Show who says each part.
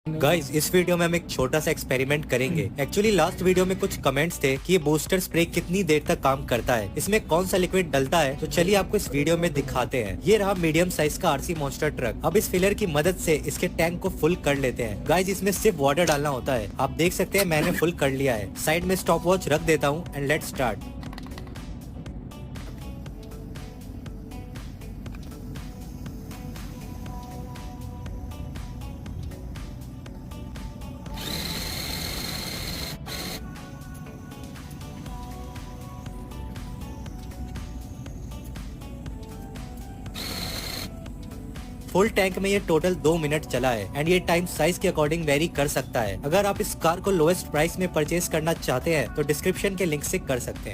Speaker 1: Guys इस video में हम एक छोटा सा एक्सपेरिमेंट करेंगे। एक्चुअली लास्ट वीडियो में कुछ कमेंट्स थे कि ये बूस्टर स्प्रे कितनी देर तक काम करता है, इसमें कौन सा लिक्विड डलता है। तो चलिए आपको इस वीडियो में दिखाते हैं। ये रहा मीडियम साइज का आरसी मॉन्स्टर ट्रक। अब इस फिलर की मदद से इसके टैंक को फुल कर लेते हैं। गाइस इसमें सिर्फ वाटर डालना होता है। आप देख सकते हैं मैंने फुल कर लिया है। साइड में स्टॉप वॉच रख देता हूँ and let's start. Full tank में ये टोटल 2 मिनट चला है एंड ये टाइम साइज के अकॉर्डिंग वेरी कर सकता है। अगर आप इस कार को लोएस्ट प्राइस में परचेज करना चाहते हैं तो डिस्क्रिप्शन के लिंक से कर सकते हैं।